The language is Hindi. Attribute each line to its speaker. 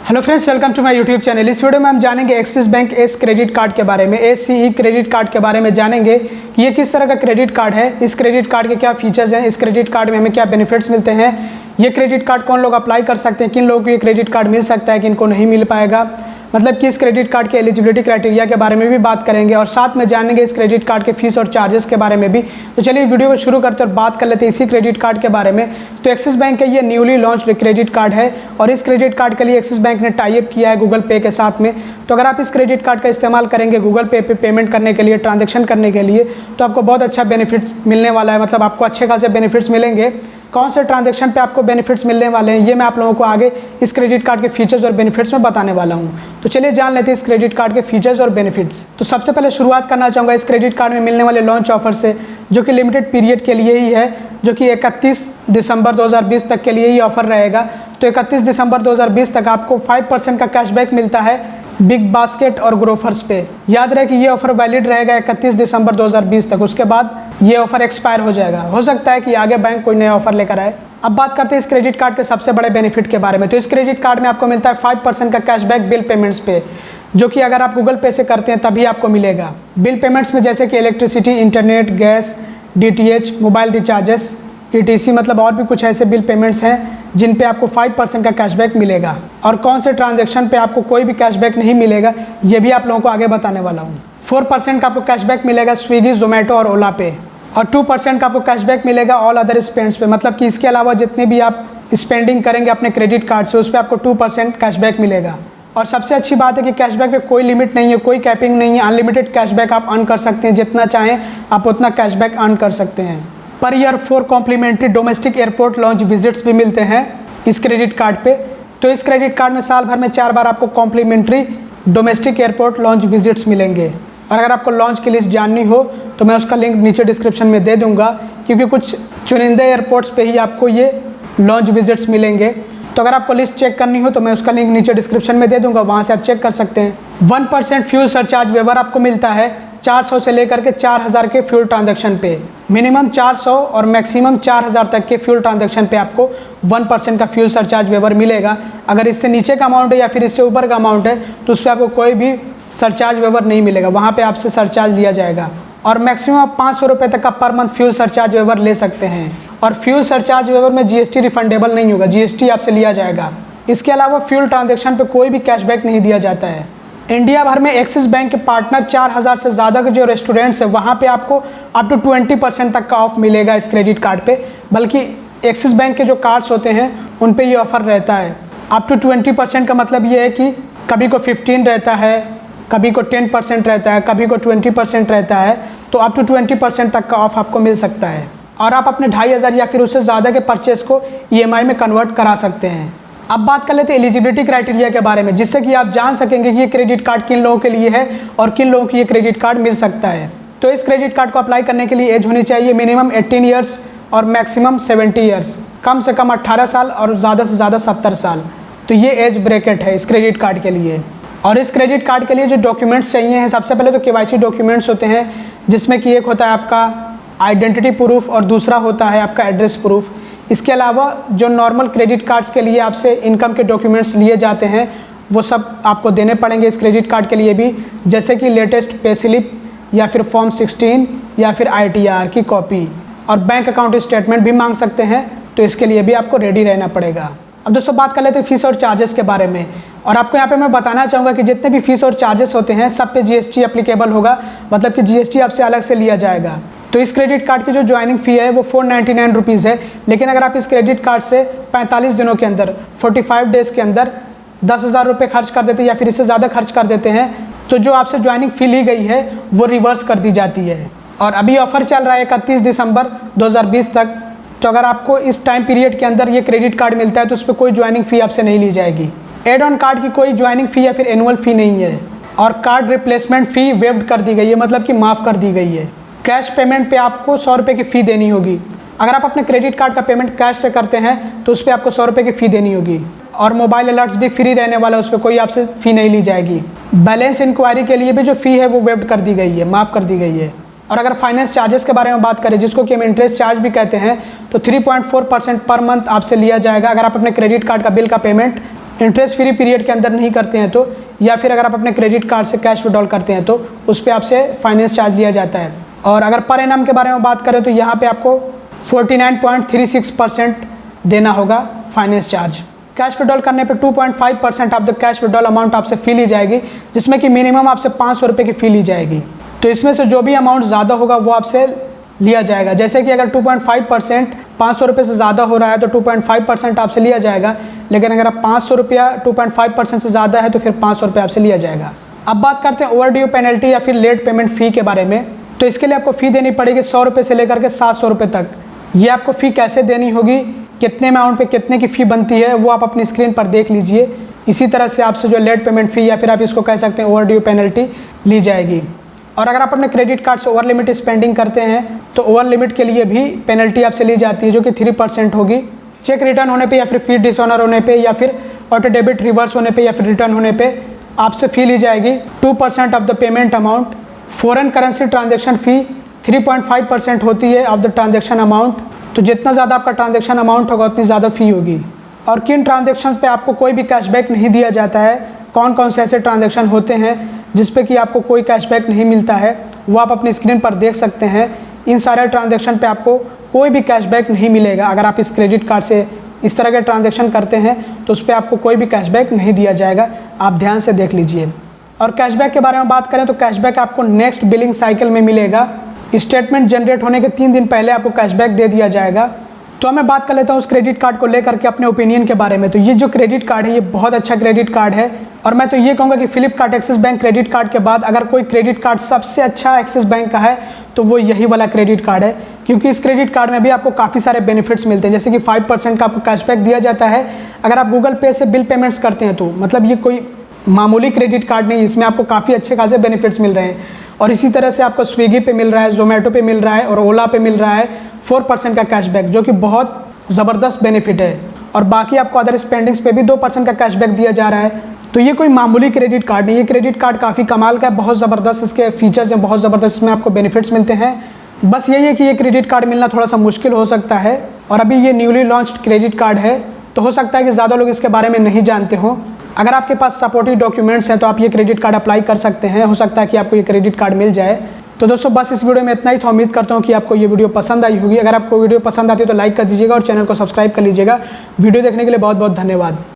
Speaker 1: Hello friends, welcome to my YouTube channel. इस वीडियो में हम जानेंगे Axis Bank Ace credit card के बारे में, ACE क्रेडिट कार्ड के बारे में जानेंगे कि ये किस तरह का क्रेडिट कार्ड है, इस क्रेडिट कार्ड के क्या फीचर्स हैं, इस क्रेडिट कार्ड में हमें क्या बेनिफिट्स मिलते हैं, ये क्रेडिट कार्ड कौन लोग अप्लाई कर सकते हैं, किन लोगों को ये क्रेडिट कार्ड मिल सकता है, किन को नहीं मिल पाएगा, मतलब कि इस क्रेडिट कार्ड के एलिजिबिलिटी क्राइटेरिया के बारे में भी बात करेंगे और साथ में जानेंगे इस क्रेडिट कार्ड के फीस और चार्जेस के बारे में भी। तो चलिए वीडियो को शुरू करते हैं और बात कर लेते हैं इसी क्रेडिट कार्ड के बारे में। तो एक्सिस बैंक का ये न्यूली लॉन्च्ड क्रेडिट कार्ड है और इस क्रेडिट कार्ड के लिए एक्सिस बैंक ने टाई अप किया है गूगल पे के साथ में। तो अगर आप इस क्रेडिट कार्ड का इस्तेमाल करेंगे गूगल पे पेमेंट करने के लिए, ट्रांजेक्शन करने के लिए, तो आपको बहुत अच्छा बेनिफिट मिलने वाला है, मतलब आपको अच्छे खासे बेनिफिट्स मिलेंगे। कौन से ट्रांजैक्शन पे आपको बेनिफिट्स मिलने वाले हैं, ये मैं आप लोगों को आगे इस क्रेडिट कार्ड के फीचर्स और बेनिफिट्स में बताने वाला हूं। तो चलिए जान लेते हैं इस क्रेडिट कार्ड के फीचर्स और बेनिफिट्स। तो सबसे पहले शुरुआत करना चाहूँगा इस क्रेडिट कार्ड में मिलने वाले लॉन्च ऑफर से, जो कि लिमिटेड पीरियड के लिए ही है, जो कि 31 दिसंबर 2020 तक के लिए ही ऑफर रहेगा। तो 31 दिसंबर 2020 तक आपको 5% का कैशबैक मिलता है बिग बास्केट और ग्रोफर्स पे। याद रहे कि ये ऑफर वैलिड रहेगा 31 दिसंबर 2020 तक, उसके बाद ये ऑफर एक्सपायर हो जाएगा। हो सकता है कि आगे बैंक कोई नया ऑफर लेकर आए। अब बात करते हैं इस क्रेडिट कार्ड के सबसे बड़े बेनिफिट के बारे में। तो इस क्रेडिट कार्ड में आपको मिलता है 5% का कैशबैक बिल पेमेंट्स पे, जो कि अगर आप गूगल पे से करते हैं तभी आपको मिलेगा। बिल पेमेंट्स में जैसे कि electricity, internet, gas, DTH, mobile recharges, ETC, मतलब और भी कुछ ऐसे बिल पेमेंट्स हैं जिन पे आपको 5% का कैशबैक मिलेगा। और कौन से ट्रांजैक्शन पे आपको कोई भी कैशबैक नहीं मिलेगा, ये भी आप लोगों को आगे बताने वाला हूँ। 4% का आपको कैशबैक मिलेगा स्विगी, जोमेटो और ओला पे, और 2% का आपको कैशबैक मिलेगा ऑल अदर स्पेंड्स पे, मतलब कि इसके अलावा जितने भी आप स्पेंडिंग करेंगे अपने क्रेडिट कार्ड से, उस पर आपको 2% कैशबैक मिलेगा। और सबसे अच्छी बात है कि कैशबैक पे कोई लिमिट नहीं है, कोई कैपिंग नहीं है, अनलिमिटेड कैशबैक आप अर्न कर सकते हैं, जितना चाहें आप उतना कैशबैक अर्न कर सकते हैं। पर year 4 complimentary domestic airport lounge visits भी मिलते हैं इस क्रेडिट कार्ड पे। तो इस क्रेडिट कार्ड में साल भर में 4 बार आपको complimentary domestic airport lounge visits मिलेंगे। और अगर आपको लॉन्च की लिस्ट जाननी हो तो मैं उसका लिंक नीचे डिस्क्रिप्शन में दे दूंगा, क्योंकि कुछ चुनिंदे एयरपोर्ट्स पे ही आपको ये लॉन्च विजिट्स मिलेंगे। तो अगर आपको लिस्ट चेक करनी हो तो मैं उसका लिंक नीचे डिस्क्रिप्शन में दे दूंगा, वहाँ से आप चेक कर सकते हैं। 1% फ्यूल सरचार्ज वेवर आपको मिलता है 400 से लेकर के 4000 के फ्यूल ट्रांजैक्शन पे। मिनिमम 400 और मैक्सिमम 4000 तक के फ्यूल ट्रांजैक्शन पे आपको 1% का फ्यूल सरचार्ज वेवर मिलेगा। अगर इससे नीचे का अमाउंट है या फिर इससे ऊपर का अमाउंट है तो उस पर आपको कोई भी सरचार्ज वेवर नहीं मिलेगा, वहाँ पे आपसे सरचार्ज लिया जाएगा। और मैक्सिमम आप 500 रुपये तक का per month fuel surcharge waiver ले सकते हैं। और फ्यूल सरचार्ज वेवर में GST रिफंडेबल नहीं होगा, GST आपसे लिया जाएगा। इसके अलावा फ्यूल ट्रांजैक्शन पे कोई भी कैशबैक नहीं दिया जाता है। इंडिया भर में एक्सिस बैंक के पार्टनर 4000 से ज़्यादा के जो रेस्टोरेंट्स हैं वहाँ पे आपको अप टू 20% तक का ऑफ मिलेगा इस क्रेडिट कार्ड पे। बल्कि एक्सिस बैंक के जो कार्ड्स होते हैं उन पे ये ऑफ़र रहता है। अप टू 20% का मतलब ये है कि कभी को 15 रहता है, कभी को 10% रहता है, कभी को 20% रहता है। तो अप टू 20% तक का ऑफ आपको मिल सकता है और आप अपने 2500 या फिर उससे ज़्यादा के परचेस को EMI में कन्वर्ट करा सकते हैं। अब बात कर लेते हैं एलिजिबिलिटी क्राइटेरिया के बारे में, जिससे कि आप जान सकेंगे कि ये क्रेडिट कार्ड किन लोगों के लिए है और किन लोगों को ये क्रेडिट कार्ड मिल सकता है। तो इस क्रेडिट कार्ड को अप्लाई करने के लिए एज होनी चाहिए मिनिमम 18 ईयर्स और मैक्सिमम 70 ईयर्स, कम से कम 18 साल और ज़्यादा से ज़्यादा 70 साल। तो ये एज ब्रैकेट है इस क्रेडिट कार्ड के लिए। और इस क्रेडिट कार्ड के लिए जो डॉक्यूमेंट्स चाहिए हैं, सबसे पहले तो KYC डॉक्यूमेंट्स होते हैं, जिसमें कि एक होता है आपका आइडेंटिटी प्रूफ और दूसरा होता है आपका एड्रेस प्रूफ। इसके अलावा जो नॉर्मल क्रेडिट कार्ड्स के लिए आपसे इनकम के डॉक्यूमेंट्स लिए जाते हैं वो सब आपको देने पड़ेंगे इस क्रेडिट कार्ड के लिए भी, जैसे कि लेटेस्ट पे स्लिप या फिर फॉर्म 16 या फिर ITR की कॉपी, और बैंक अकाउंट स्टेटमेंट भी मांग सकते हैं। तो इसके लिए भी आपको रेडी रहना पड़ेगा। अब दोस्तों बात कर लेते हैं फीस और चार्जेस के बारे में। और आपको यहाँ पे मैं बताना चाहूँगा कि जितने भी फीस और चार्जेस होते हैं सब पे GST एप्लीकेबल होगा, मतलब कि GST आपसे अलग से लिया जाएगा। तो इस क्रेडिट कार्ड की जो ज्वाइनिंग फ़ी है वो 499 रुपीज़ है। लेकिन अगर आप इस क्रेडिट कार्ड से 45 दिनों के अंदर 45 डेज़ के अंदर 10,000 रुपये खर्च कर देते हैं या फिर इससे ज़्यादा खर्च कर देते हैं तो जो आपसे ज्वाइनिंग फ़ी ली गई है वो रिवर्स कर दी जाती है। और अभी ऑफ़र चल रहा है 31 दिसंबर 2020 तक। तो अगर आपको इस टाइम पीरियड के अंदर ये क्रेडिट कार्ड मिलता है तो उस पर कोई ज्वाइनिंग फ़ी आपसे नहीं ली जाएगी। एड ऑन कार्ड की कोई ज्वाइनिंग फ़ी या फिर एनुअल फ़ी नहीं है। और कार्ड रिप्लेसमेंट फ़ी वेव्ड कर दी गई है, मतलब कि माफ़ कर दी गई है। कैश पेमेंट पे आपको 100 रुपये की फ़ी देनी होगी। अगर आप अपने क्रेडिट कार्ड का पेमेंट कैश से करते हैं तो उस पर आपको 100 रुपये की फ़ी देनी होगी। और मोबाइल अलर्ट्स भी फ्री रहने वाला है, उस पर कोई आपसे फ़ी नहीं ली जाएगी। बैलेंस इंक्वायरी के लिए भी जो फ़ी है वो वेव्ड कर दी गई है, माफ़ कर दी गई है। और अगर फाइनेंस चार्जेस के बारे में बात करें, जिसको कि हम इंटरेस्ट चार्ज भी कहते हैं, तो 3.4% पर मंथ आपसे लिया जाएगा अगर आप अपने क्रेडिट कार्ड का बिल का पेमेंट इंटरेस्ट फ्री पीरियड के अंदर नहीं करते हैं तो, या फिर अगर आप अपने क्रेडिट कार्ड से कैश विड्रॉल करते हैं तो उस पर आपसे फाइनेंस चार्ज लिया जाता है। और अगर पर एनम के बारे में बात करें तो यहाँ पे आपको 49.36% देना होगा फाइनेंस चार्ज। कैश विड्रॉल करने पे 2.5% of the cash withdrawal amount आपसे फ़ी ली जाएगी, जिसमें कि मिनिमम आपसे 500 रुपये की फ़ी ली जाएगी। तो इसमें से जो भी अमाउंट ज़्यादा होगा वो आपसे लिया जाएगा। जैसे कि अगर 2.5% 500 रुपये से ज़्यादा हो रहा है तो 2.5% आपसे लिया जाएगा, लेकिन अगर आप 500 रुपया 2.5% से ज़्यादा है तो फिर 500 रुपये आपसे लिया जाएगा। अब बात करते हैं ओवर ड्यू पेनल्टी या फिर लेट पेमेंट फ़ी के बारे में। तो इसके लिए आपको फ़ी देनी पड़ेगी 100 रुपये से लेकर के 700 रुपये तक। ये आपको फ़ी कैसे देनी होगी, कितने अमाउंट पे कितने की फ़ी बनती है वो आप अपनी स्क्रीन पर देख लीजिए। इसी तरह से आपसे जो लेट पेमेंट फ़ी या फिर आप इसको कह सकते हैं ओवर ड्यू पेनल्टी ली जाएगी। और अगर आप अपने क्रेडिट कार्ड से ओवर लिमिट स्पेंडिंग करते हैं तो ओवर लिमिट के लिए भी पेनल्टी आपसे ली जाती है, जो कि 3% होगी। चेक रिटर्न होने पे या फिर फी डिसऑनर होने पे या फिर ऑटो डेबिट रिवर्स होने पे या फिर रिटर्न होने पे आपसे फ़ी ली जाएगी 2% of the payment amount. Foreign currency transaction fee 3.5% होती है ऑफ द ट्रांजेक्शन अमाउंट। तो जितना ज़्यादा आपका ट्रांजेक्शन अमाउंट होगा उतनी ज़्यादा फ़ी होगी। और किन ट्रांजेक्शन पे आपको कोई भी कैशबैक नहीं दिया जाता है, कौन कौन से ऐसे ट्रांजेक्शन होते हैं जिस पे कि आपको कोई कैशबैक नहीं मिलता है, वो आप अपनी स्क्रीन पर देख सकते हैं। इन सारे ट्रांजेक्शन पे आपको कोई भी कैशबैक नहीं मिलेगा। अगर आप इस क्रेडिट कार्ड से इस तरह के ट्रांजेक्शन करते हैं तो उस पर आपको कोई भी कैशबैक नहीं दिया जाएगा, आप ध्यान से देख लीजिए। और कैशबैक के बारे में बात करें तो कैशबैक आपको नेक्स्ट बिलिंग साइकिल में मिलेगा। स्टेटमेंट जनरेट होने के 3 दिन पहले आपको कैशबैक दे दिया जाएगा। तो मैं बात कर लेता हूँ उस क्रेडिट कार्ड को लेकर के अपने ओपिनियन के बारे में। तो ये जो क्रेडिट कार्ड है ये बहुत अच्छा क्रेडिट कार्ड है, और मैं तो ये कहूँगा कि Flipkart axis bank credit card के बाद अगर कोई क्रेडिट कार्ड सबसे अच्छा एक्सिस बैंक का है तो वो यही वाला क्रेडिट कार्ड है। क्योंकि इस क्रेडिट कार्ड में भी आपको काफ़ी सारे बेनिफिट्स मिलते हैं, जैसे कि 5% का आपको कैशबैक दिया जाता है अगर आप गूगल पे से बिल पेमेंट्स करते हैं। तो मतलब ये कोई मामूली क्रेडिट कार्ड नहीं, इसमें आपको काफ़ी अच्छे खासे बेनिफिट्स मिल रहे हैं। और इसी तरह से आपको स्विगी पे मिल रहा है, जोमेटो पे मिल रहा है और ओला पे मिल रहा है 4% का कैशबैक, जो कि बहुत ज़बरदस्त बेनिफिट है। और बाकी आपको अदर स्पेंडिंग्स पे भी 2% का कैशबैक दिया जा रहा है। तो ये कोई मामूली क्रेडिट कार्ड नहीं, ये क्रेडिट कार्ड काफ़ी कमाल का है, बहुत ज़बरदस्त इसके फीचर्स हैं, बहुत ज़बरदस्त इसमें आपको बेनिफिट्स मिलते हैं। बस यही है कि ये क्रेडिट कार्ड मिलना थोड़ा सा मुश्किल हो सकता है, और अभी ये न्यूली लॉन्च्ड क्रेडिट कार्ड है तो हो सकता है कि ज़्यादा लोग इसके बारे में नहीं जानते हों। अगर आपके पास सपोर्टिव डॉक्यूमेंट्स हैं तो आप ये क्रेडिट कार्ड अप्लाई कर सकते हैं, हो सकता है कि आपको ये क्रेडिट कार्ड मिल जाए। तो दोस्तों बस इस वीडियो में इतना ही था। उम्मीद करता हूँ कि आपको ये वीडियो पसंद आई होगी। अगर आपको वीडियो पसंद आती है तो लाइक कर दीजिएगा और चैनल को सब्सक्राइब कर लीजिएगा। वीडियो देखने के लिए बहुत बहुत धन्यवाद।